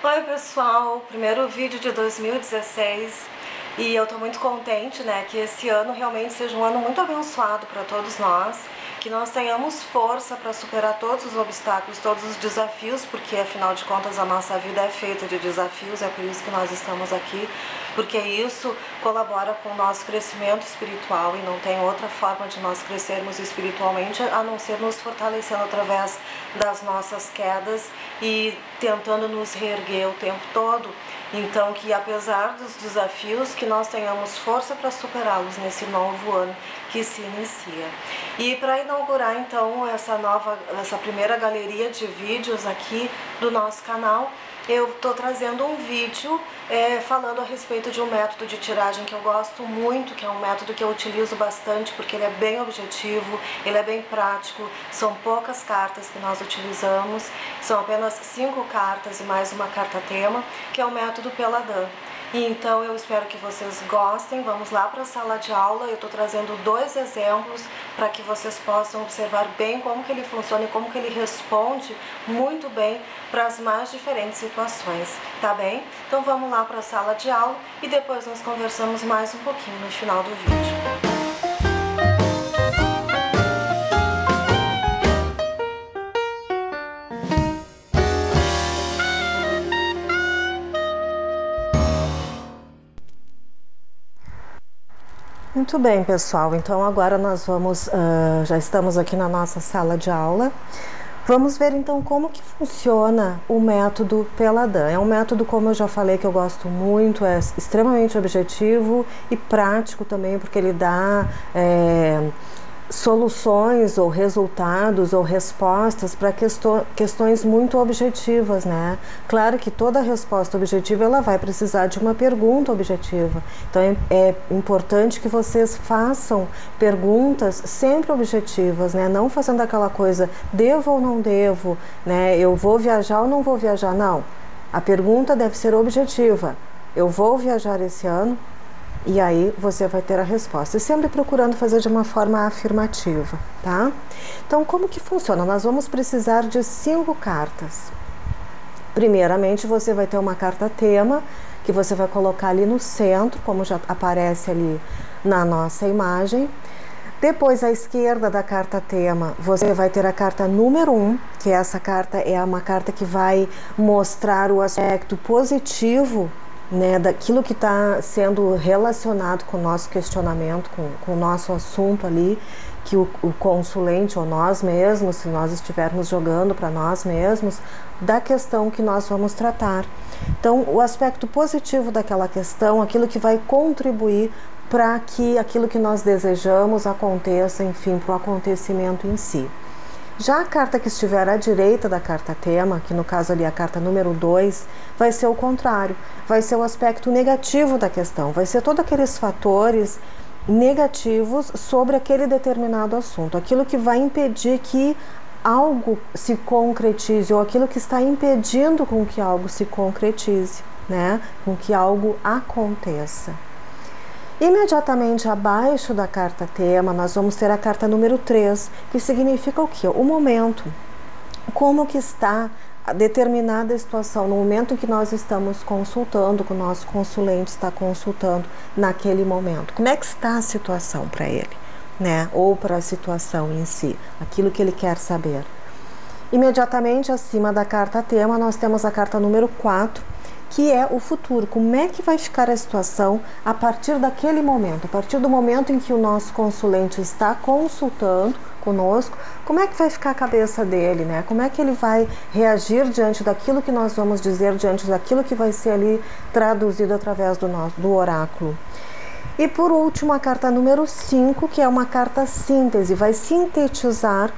Oi pessoal, primeiro vídeo de 2016 e eu tô muito contente, né, que esse ano realmente seja um ano muito abençoado para todos nós, que nós tenhamos força para superar todos os obstáculos, todos os desafios, porque afinal de contas a nossa vida é feita de desafios, é por isso que nós estamos aqui, porque isso colabora com o nosso crescimento espiritual e não tem outra forma de nós crescermos espiritualmente a não ser nos fortalecendo através das nossas quedas e tentando nos reerguer o tempo todo. Então que apesar dos desafios, que nós tenhamos força para superá-los nesse novo ano que se inicia. E para inaugurar então essa primeira galeria de vídeos aqui do nosso canal, eu estou trazendo um vídeo falando a respeito de um método de tiragem que eu gosto muito, que é um método que eu utilizo bastante porque ele é bem objetivo, ele é bem prático, são poucas cartas que nós utilizamos, são apenas 5 cartas e mais uma carta tema, que é o método Peladã. E então eu espero que vocês gostem. Vamos lá para a sala de aula. Eu estou trazendo 2 exemplos para que vocês possam observar bem como que ele funciona e como que ele responde muito bem para as mais diferentes situações, tá bem? Então vamos lá para a sala de aula e depois nós conversamos mais um pouquinho no final do vídeo. Muito bem, pessoal, então agora nós vamos, já estamos aqui na nossa sala de aula. Vamos ver então como que funciona o método Peladã. É um método, como eu já falei, que eu gosto muito, é extremamente objetivo e prático também, porque ele dá soluções ou resultados ou respostas para questões muito objetivas, né? Claro que toda resposta objetiva ela vai precisar de uma pergunta objetiva. Então é importante que vocês façam perguntas sempre objetivas, né? Não fazendo aquela coisa, devo ou não devo, né? Eu vou viajar ou não vou viajar? Não. A pergunta deve ser objetiva. Eu vou viajar esse ano? E aí você vai ter a resposta. E sempre procurando fazer de uma forma afirmativa, tá? Então, como que funciona? Nós vamos precisar de 5 cartas. Primeiramente, você vai ter uma carta tema, que você vai colocar ali no centro, como já aparece ali na nossa imagem. Depois, à esquerda da carta tema, você vai ter a carta número 1, que essa carta é uma carta que vai mostrar o aspecto positivo, né, daquilo que está sendo relacionado com o nosso questionamento, com o nosso assunto ali, que o consulente ou nós mesmos, se nós estivermos jogando para nós mesmos, da questão que nós vamos tratar. Então, o aspecto positivo daquela questão, aquilo que vai contribuir para que aquilo que nós desejamos aconteça, enfim, para o acontecimento em si. Já a carta que estiver à direita da carta tema, que no caso ali é a carta número 2, vai ser o contrário, vai ser o aspecto negativo da questão, vai ser todos aqueles fatores negativos sobre aquele determinado assunto, aquilo que vai impedir que algo se concretize ou aquilo que está impedindo com que algo se concretize, né? Com que algo aconteça. Imediatamente abaixo da carta tema, nós vamos ter a carta número 3, que significa o quê? O momento. Como que está a determinada situação, no momento em que nós estamos consultando, que o nosso consulente está consultando naquele momento. Como é que está a situação para ele, né? Ou para a situação em si, aquilo que ele quer saber. Imediatamente acima da carta tema, nós temos a carta número 4, que é o futuro. Como é que vai ficar a situação a partir daquele momento, a partir do momento em que o nosso consulente está consultando conosco, como é que vai ficar a cabeça dele, né? Como é que ele vai reagir diante daquilo que nós vamos dizer, diante daquilo que vai ser ali traduzido através do oráculo. E por último, a carta número 5, que é uma carta síntese, vai sintetizar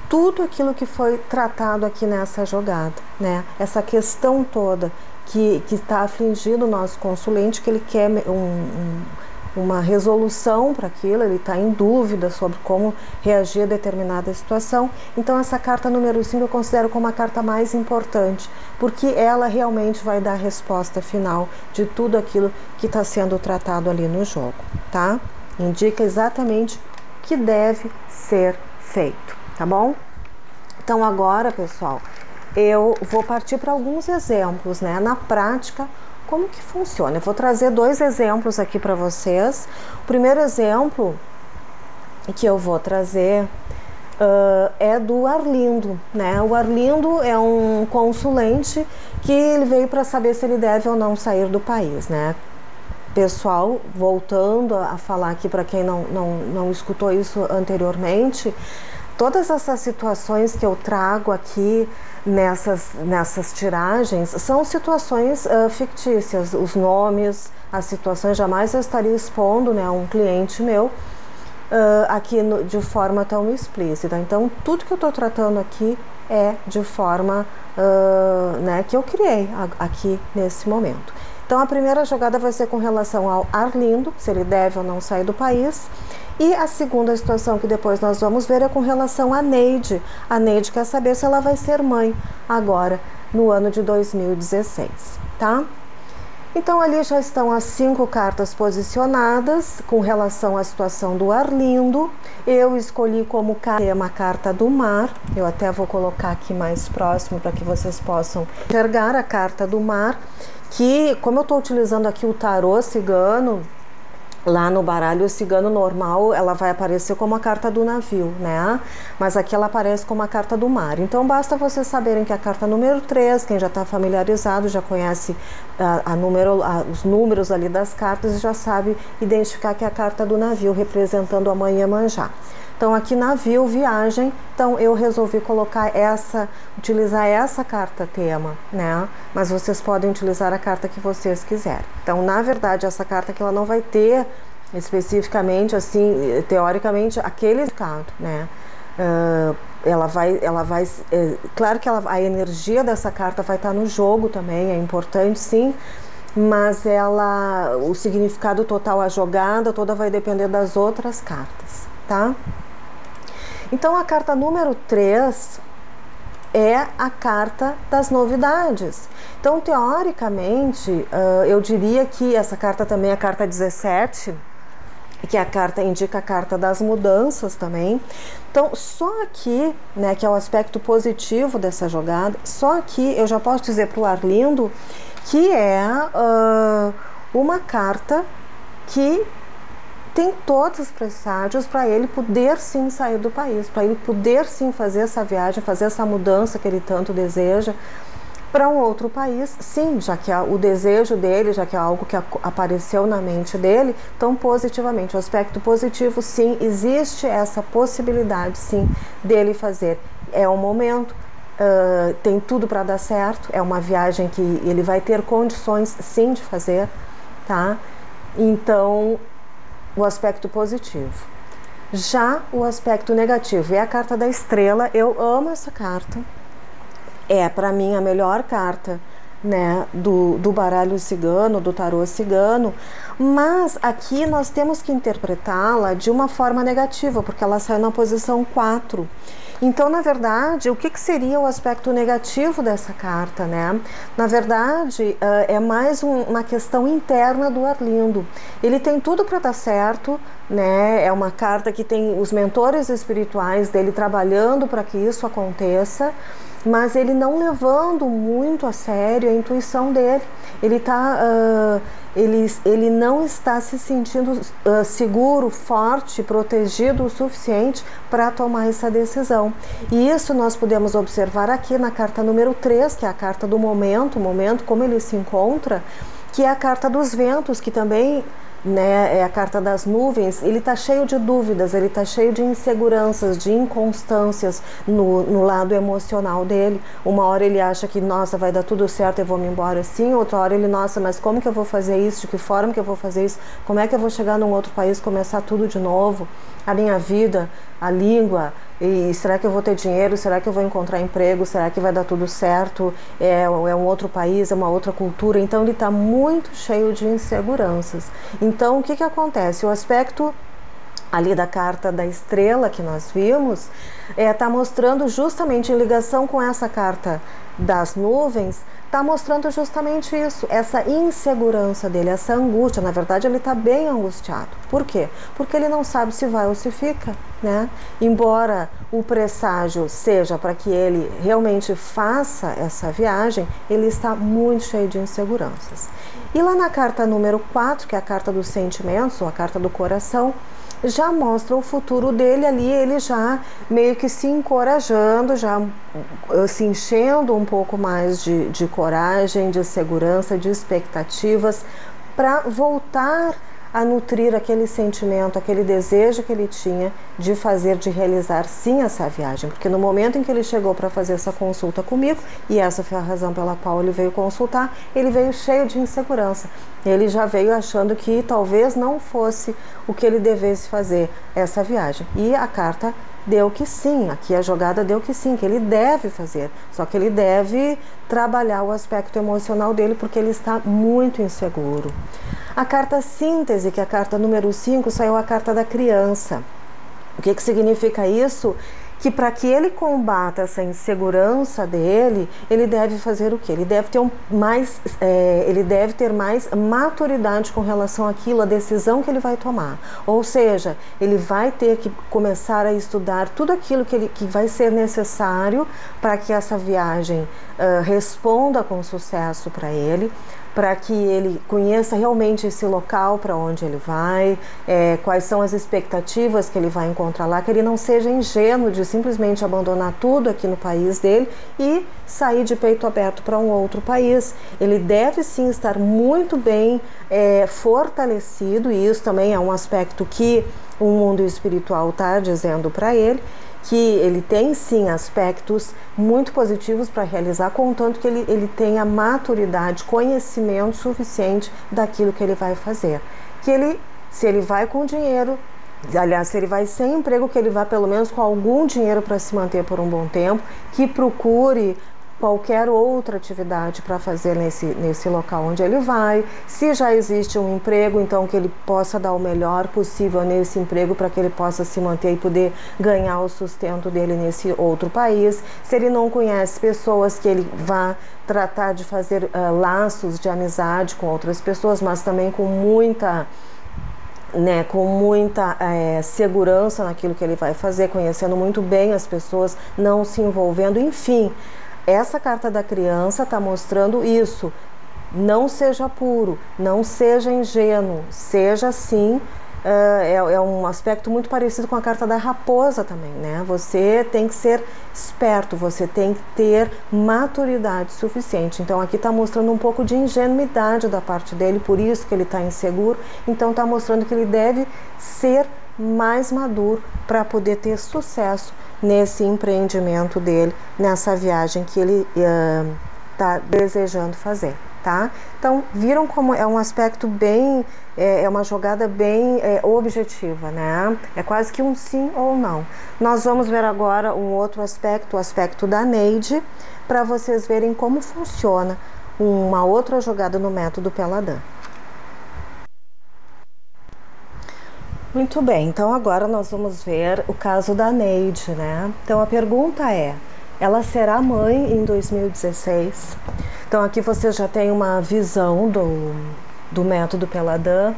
tudo aquilo que foi tratado aqui nessa jogada, né? Essa questão toda que está afligindo o nosso consulente, que ele quer uma resolução para aquilo, ele está em dúvida sobre como reagir a determinada situação. Então essa carta número 5 eu considero como a carta mais importante, porque ela realmente vai dar a resposta final de tudo aquilo que está sendo tratado ali no jogo, tá? Indica exatamente o que deve ser feito, tá bom? Então agora, pessoal, eu vou partir para alguns exemplos, né? Na prática, como que funciona? Eu vou trazer 2 exemplos aqui para vocês. O primeiro exemplo que eu vou trazer é do Arlindo, né? O Arlindo é um consulente que ele veio para saber se ele deve ou não sair do país, né? Pessoal, voltando a falar aqui para quem não escutou isso anteriormente, todas essas situações que eu trago aqui nessas tiragens são situações fictícias, os nomes, as situações, jamais eu estaria expondo, né, um cliente meu aqui de forma tão explícita. Então, tudo que eu estou tratando aqui é de forma né, que eu criei aqui nesse momento. Então, a primeira jogada vai ser com relação ao Arlindo, se ele deve ou não sair do país. E a segunda situação que depois nós vamos ver é com relação à Neide. A Neide quer saber se ela vai ser mãe agora, no ano de 2016, tá? Então, ali já estão as 5 cartas posicionadas com relação à situação do Arlindo. Eu escolhi como tema a carta do mar. Eu até vou colocar aqui mais próximo para que vocês possam enxergar a carta do mar, que, como eu estou utilizando aqui o tarô cigano, lá no baralho cigano normal, ela vai aparecer como a carta do navio, né? Mas aqui ela aparece como a carta do mar. Então, basta vocês saberem que a carta número 3, quem já está familiarizado, já conhece os números ali das cartas, já sabe identificar que é a carta do navio, representando a mãe Iemanjá. Então, aqui navio, viagem, então eu resolvi utilizar essa carta tema, né? Mas vocês podem utilizar a carta que vocês quiserem. Então, na verdade, essa carta que ela não vai ter especificamente, assim, teoricamente, aquele significado, né? Claro que a energia dessa carta vai estar no jogo também, é importante, sim, mas o significado total, a jogada toda vai depender das outras cartas, tá? Então, a carta número 3 é a carta das novidades. Então, teoricamente, eu diria que essa carta também é a carta 17, que é indica a carta das mudanças também. Então, só aqui, né, que é o aspecto positivo dessa jogada, só aqui eu já posso dizer para o Arlindo que é uma carta que tem todos os presságios para ele poder sim sair do país, para ele poder sim fazer essa viagem, fazer essa mudança que ele tanto deseja para um outro país, sim, já que é o desejo dele, já que é algo que apareceu na mente dele. Então, positivamente, o aspecto positivo, sim, existe essa possibilidade, sim, dele fazer. É um momento, tem tudo para dar certo, é uma viagem que ele vai ter condições, sim, de fazer, tá? Então, o aspecto positivo. Já o aspecto negativo é a carta da estrela. Eu amo essa carta. É, para mim, a melhor carta, né, do baralho cigano, do tarô cigano. Mas aqui nós temos que interpretá-la de uma forma negativa, porque ela saiu na posição 4. Então, na verdade, o que seria o aspecto negativo dessa carta, né? Na verdade, é mais uma questão interna do Arlindo. Ele tem tudo para dar certo, né? É uma carta que tem os mentores espirituais dele trabalhando para que isso aconteça, mas ele não levando muito a sério a intuição dele. Ele não está se sentindo seguro, forte, protegido o suficiente para tomar essa decisão. E isso nós podemos observar aqui na carta número 3, que é a carta do momento, como ele se encontra, que é a carta dos ventos, que também, né, é a carta das nuvens. Ele está cheio de dúvidas, ele está cheio de inseguranças, de inconstâncias no lado emocional dele. Uma hora ele acha que, nossa, vai dar tudo certo, eu vou me embora assim. Outra hora ele, nossa, mas como que eu vou fazer isso? De que forma que eu vou fazer isso? Como é que eu vou chegar num outro país, começar tudo de novo? A minha vida, a língua, e será que eu vou ter dinheiro? Será que eu vou encontrar emprego? Será que vai dar tudo certo? É um outro país, é uma outra cultura. Então ele está muito cheio de inseguranças. Então o que acontece? O aspecto ali da carta da estrela que nós vimos, está mostrando justamente em ligação com essa carta das nuvens, está mostrando justamente isso, essa insegurança dele, essa angústia. Na verdade, ele está bem angustiado. Por quê? Porque ele não sabe se vai ou se fica, né? Embora o presságio seja para que ele realmente faça essa viagem, ele está muito cheio de inseguranças. E lá na carta número 4, que é a carta dos sentimentos, ou a carta do coração, já mostra o futuro dele ali, ele já meio que se encorajando, já se enchendo um pouco mais de coragem, de segurança, de expectativas, para voltar a nutrir aquele sentimento, aquele desejo que ele tinha de fazer, de realizar sim essa viagem. Porque no momento em que ele chegou para fazer essa consulta comigo, e essa foi a razão pela qual ele veio consultar, ele veio cheio de insegurança. Ele já veio achando que talvez não fosse o que ele devesse fazer, essa viagem. E a carta deu que sim, aqui a jogada deu que sim, que ele deve fazer. Só que ele deve trabalhar o aspecto emocional dele, porque ele está muito inseguro. A carta síntese, que é a carta número 5, saiu a carta da criança. O que significa isso? Que para que ele combata essa insegurança dele, ele deve fazer o quê? Ele deve ter mais maturidade com relação àquilo, a decisão que ele vai tomar. Ou seja, ele vai ter que começar a estudar tudo aquilo que vai ser necessário para que essa viagem responda com sucesso para ele, para que ele conheça realmente esse local para onde ele vai, quais são as expectativas que ele vai encontrar lá, que ele não seja ingênuo de simplesmente abandonar tudo aqui no país dele e sair de peito aberto para um outro país. Ele deve sim estar muito bem fortalecido, e isso também é um aspecto que o mundo espiritual está dizendo para ele, que ele tem sim aspectos muito positivos para realizar, contanto que ele tenha maturidade, conhecimento suficiente daquilo que ele vai fazer. Que se ele vai com dinheiro, aliás, se ele vai sem emprego, que ele vá pelo menos com algum dinheiro para se manter por um bom tempo, que procure qualquer outra atividade para fazer nesse local onde ele vai. Se já existe um emprego, então que ele possa dar o melhor possível nesse emprego para que ele possa se manter e poder ganhar o sustento dele nesse outro país. Se ele não conhece pessoas, que ele vá tratar de fazer laços de amizade com outras pessoas, mas também com muita segurança naquilo que ele vai fazer, conhecendo muito bem as pessoas, não se envolvendo, enfim. Essa carta da criança está mostrando isso. Não seja puro, não seja ingênuo, seja sim. É um aspecto muito parecido com a carta da raposa também, né? Você tem que ser esperto, você tem que ter maturidade suficiente. Então aqui está mostrando um pouco de ingenuidade da parte dele, por isso que ele está inseguro. Então está mostrando que ele deve ser mais maduro para poder ter sucesso nesse empreendimento dele, nessa viagem que ele está desejando fazer, tá? Então, viram como é um aspecto bem, é uma jogada bem objetiva, né? É quase que um sim ou não. Nós vamos ver agora um outro aspecto, o aspecto da Neide, para vocês verem como funciona uma outra jogada no método Peladan. Muito bem, então agora nós vamos ver o caso da Neide, né? Então a pergunta é, ela será mãe em 2016? Então aqui você já tem uma visão do método Peladan.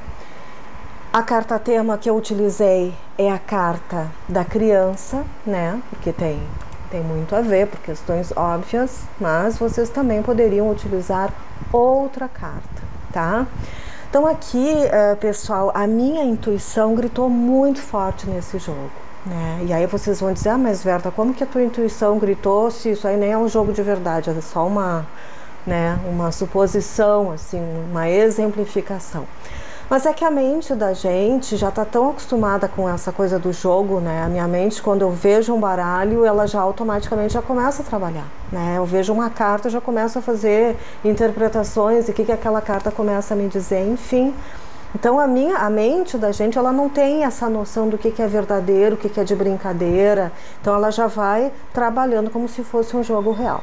A carta tema que eu utilizei é a carta da criança, né? Porque tem muito a ver, por questões óbvias, mas vocês também poderiam utilizar outra carta, tá? Então aqui, pessoal, a minha intuição gritou muito forte nesse jogo, né? E aí vocês vão dizer, mas Verta, como que a tua intuição gritou se isso aí nem é um jogo de verdade, é só uma suposição, assim, uma exemplificação. Mas é que a mente da gente já está tão acostumada com essa coisa do jogo, né? A minha mente, quando eu vejo um baralho, ela já automaticamente já começa a trabalhar, né? Eu vejo uma carta, já começo a fazer interpretações, e o que aquela carta começa a me dizer, enfim. Então a mente da gente, ela não tem essa noção do que é verdadeiro, o que é de brincadeira. Então ela já vai trabalhando como se fosse um jogo real.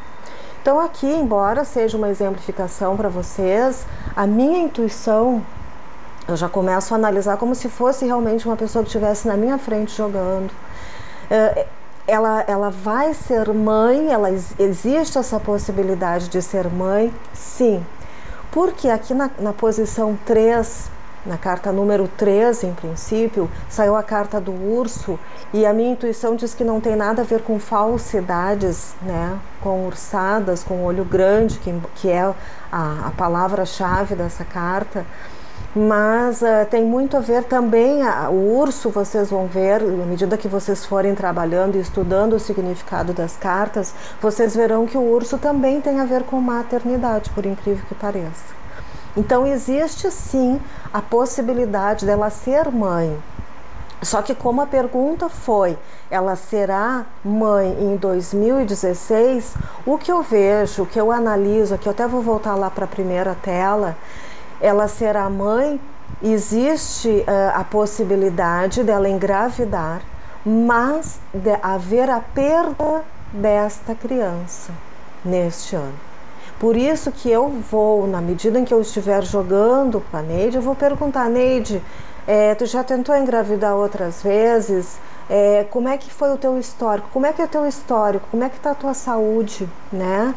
Então aqui, embora seja uma exemplificação para vocês, a minha intuição Eu já começo a analisar como se fosse realmente uma pessoa que estivesse na minha frente jogando. Ela vai ser mãe, existe essa possibilidade de ser mãe, sim. Porque aqui na posição 3, na carta número 3, em princípio, saiu a carta do urso, e a minha intuição diz que não tem nada a ver com falsidades, né? Com ursadas, com olho grande, que é a palavra-chave dessa carta. Mas tem muito a ver também, o urso, vocês vão ver, à medida que vocês forem trabalhando e estudando o significado das cartas, vocês verão que o urso também tem a ver com maternidade, por incrível que pareça. Então existe sim a possibilidade dela ser mãe. Só que como a pergunta foi, ela será mãe em 2016, o que eu vejo, o que eu analiso, aqui eu até vou voltar lá para a primeira tela, ela será mãe, existe a possibilidade dela engravidar, mas de haver a perda desta criança neste ano. Por isso que eu vou, na medida em que eu estiver jogando com a Neide, eu vou perguntar: Neide, tu já tentou engravidar outras vezes? Como é que foi o teu histórico? Como é que é o teu histórico? Como é que está a tua saúde, né?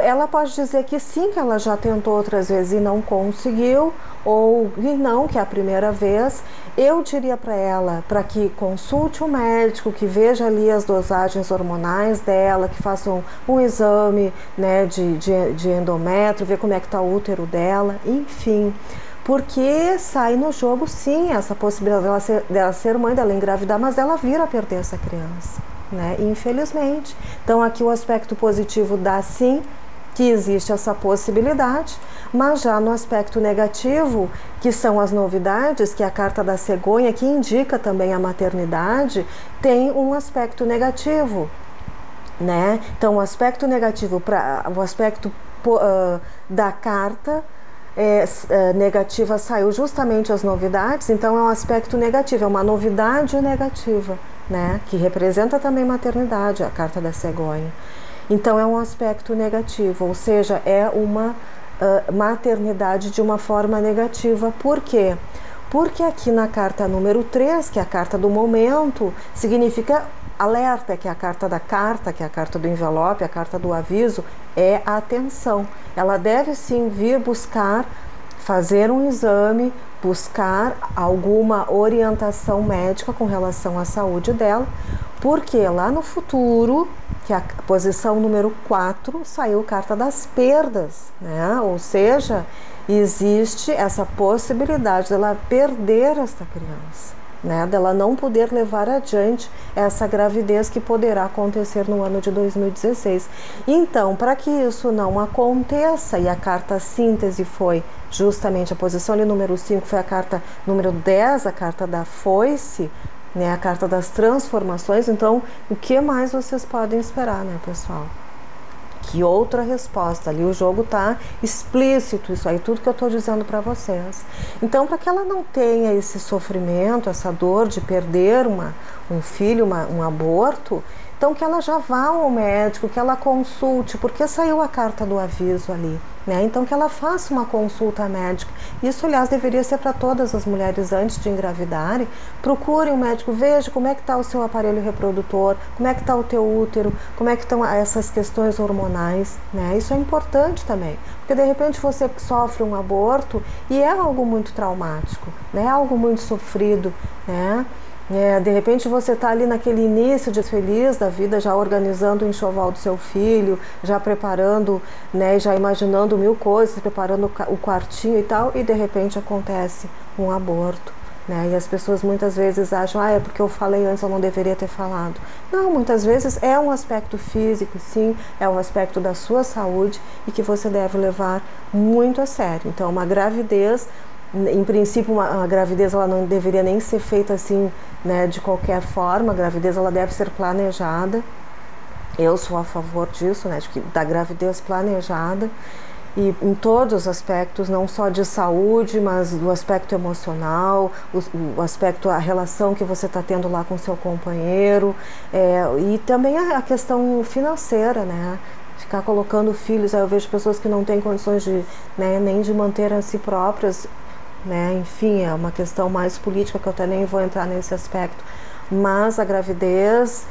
Ela pode dizer que sim, que ela já tentou outras vezes e não conseguiu, ou que não, que é a primeira vez. Eu diria para ela para que consulte um médico, que veja ali as dosagens hormonais dela, que faça um exame, né, de endométrio, ver como é que está o útero dela, enfim. Porque sai no jogo sim essa possibilidade dela ser mãe, dela engravidar, mas dela vir a perder essa criança, né? Infelizmente. Então aqui o aspecto positivo dá sim que existe essa possibilidade, mas já no aspecto negativo, que são as novidades, que é a carta da cegonha, que indica também a maternidade, tem um aspecto negativo, né? Então o aspecto negativo, o aspecto da carta negativa saiu justamente as novidades, então é um aspecto negativo, é uma novidade negativa, né? Que representa também maternidade, a carta da cegonha. Então é um aspecto negativo, ou seja, é uma maternidade de uma forma negativa. Por quê? Porque aqui na carta número 3, que é a carta do momento, significa alerta, que é a carta da carta, que é a carta do envelope, a carta do aviso, é a atenção. Ela deve sim vir buscar, fazer um exame, buscar alguma orientação médica com relação à saúde dela, porque lá no futuro, que é a posição número 4, saiu a carta das perdas, né? Ou seja, existe essa possibilidade dela perder esta criança, né? Dela não poder levar adiante essa gravidez que poderá acontecer no ano de 2016. Então, para que isso não aconteça, e a carta síntese foi justamente a posição ali número 5, foi a carta número 10, a carta da foice, né? A carta das transformações. Então, o que mais vocês podem esperar, né, pessoal? Que outra resposta? Ali o jogo está explícito, isso aí, tudo que eu estou dizendo para vocês. Então, para que ela não tenha esse sofrimento, essa dor de perder um filho, um aborto, então que ela já vá ao médico, que ela consulte, porque saiu a carta do aviso ali, né? Então que ela faça uma consulta médica. Isso, aliás, deveria ser para todas as mulheres antes de engravidarem. Procure um médico, veja como é que está o seu aparelho reprodutor, como é que está o teu útero, como é que estão essas questões hormonais, né? Isso é importante também, porque de repente você sofre um aborto e é algo muito traumático, né? É algo muito sofrido, né? De repente você está ali naquele início de feliz da vida, já organizando o enxoval do seu filho, já preparando, né, já imaginando mil coisas, preparando o quartinho e tal, e de repente acontece um aborto, né? E as pessoas muitas vezes acham, é porque eu falei antes, eu não deveria ter falado. Não, muitas vezes é um aspecto físico, sim, é um aspecto da sua saúde e que você deve levar muito a sério. Então, uma gravidez, em princípio, a gravidez ela não deveria nem ser feita assim, né, de qualquer forma. A gravidez ela deve ser planejada. Eu sou a favor disso, né, da gravidez planejada, e em todos os aspectos, não só de saúde, mas do aspecto emocional, o aspecto, a relação que você está tendo lá com seu companheiro, e também a questão financeira, né? Ficar colocando filhos, aí eu vejo pessoas que não têm condições de, né, nem de manter a si próprias, né? Enfim, é uma questão mais política que eu até nem vou entrar nesse aspecto. Mas a gravidez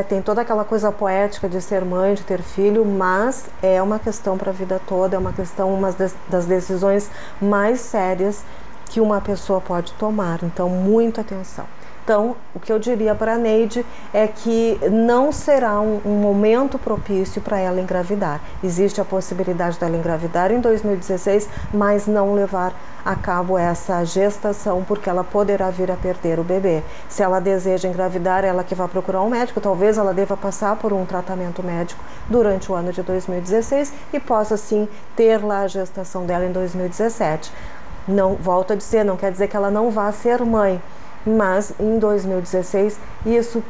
tem toda aquela coisa poética de ser mãe, de ter filho, mas é uma questão para a vida toda, é uma questão, uma das decisões mais sérias que uma pessoa pode tomar. Então, muita atenção. Então, o que eu diria para a Neide é que não será um momento propício para ela engravidar. Existe a possibilidade dela engravidar em 2016, mas não levar a cabo essa gestação, porque ela poderá vir a perder o bebê. Se ela deseja engravidar, ela que vai procurar um médico, talvez ela deva passar por um tratamento médico durante o ano de 2016 e possa sim ter lá a gestação dela em 2017. Não, volto a dizer, não quer dizer que ela não vá ser mãe, mas em 2016 esse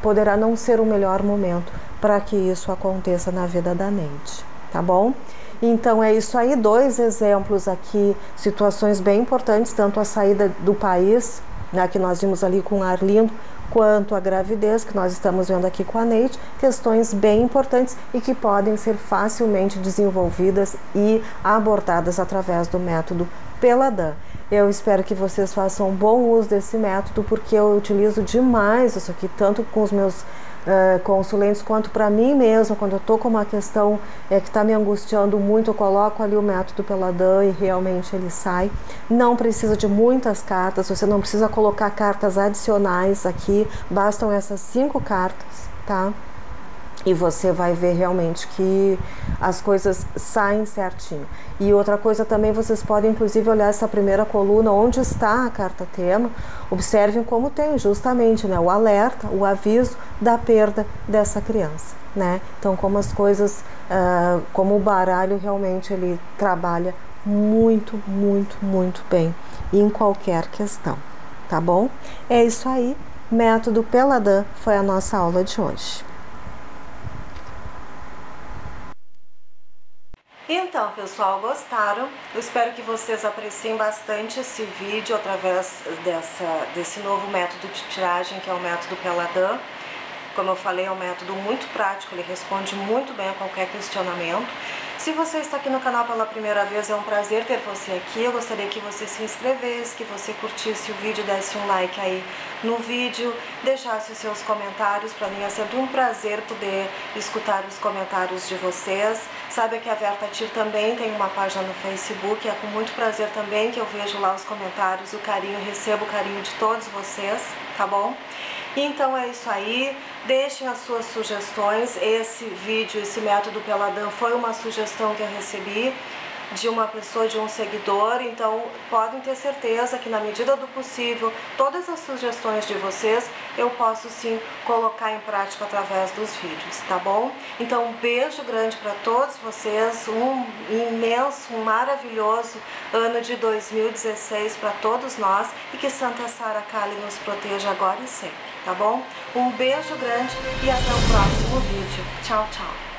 poderá não ser o melhor momento para que isso aconteça na vida da Neide, tá bom? Então é isso aí, 2 exemplos aqui, situações bem importantes, tanto a saída do país, né, que nós vimos ali com o Arlindo, quanto a gravidez, que nós estamos vendo aqui com a Neide, questões bem importantes e que podem ser facilmente desenvolvidas e abordadas através do método Peladan. Eu espero que vocês façam bom uso desse método, porque eu utilizo demais isso aqui, tanto com os meus consulentes quanto para mim mesma. Quando eu estou com uma questão que está me angustiando muito, eu coloco ali o método Peladan e realmente ele sai. Não precisa de muitas cartas, você não precisa colocar cartas adicionais aqui, bastam essas 5 cartas, tá? E você vai ver realmente que as coisas saem certinho. E outra coisa também, vocês podem inclusive olhar essa primeira coluna, onde está a carta tema. Observem como tem justamente, né, o alerta, o aviso da perda dessa criança, né? Então, como as coisas, como o baralho realmente ele trabalha muito, muito, muito bem em qualquer questão, tá bom? É isso aí, método Peladan foi a nossa aula de hoje. Então, pessoal, gostaram? Eu espero que vocês apreciem bastante esse vídeo através desse novo método de tiragem, que é o método Peladan. Como eu falei, é um método muito prático, ele responde muito bem a qualquer questionamento. Se você está aqui no canal pela primeira vez, é um prazer ter você aqui. Eu gostaria que você se inscrevesse, que você curtisse o vídeo, desse um like aí no vídeo, deixasse os seus comentários. Para mim é sempre um prazer poder escutar os comentários de vocês. Saiba que a Vertatir também tem uma página no Facebook, é com muito prazer também que eu vejo lá os comentários, o carinho, recebo o carinho de todos vocês, tá bom? Então é isso aí, deixem as suas sugestões. Esse vídeo, esse método Peladan foi uma sugestão que eu recebi de uma pessoa, de um seguidor, então podem ter certeza que na medida do possível, todas as sugestões de vocês eu posso sim colocar em prática através dos vídeos, tá bom? Então um beijo grande para todos vocês, um imenso, um maravilhoso ano de 2016 para todos nós e que Santa Sara Kali nos proteja agora e sempre, tá bom? Um beijo grande e até o próximo vídeo. Tchau, tchau!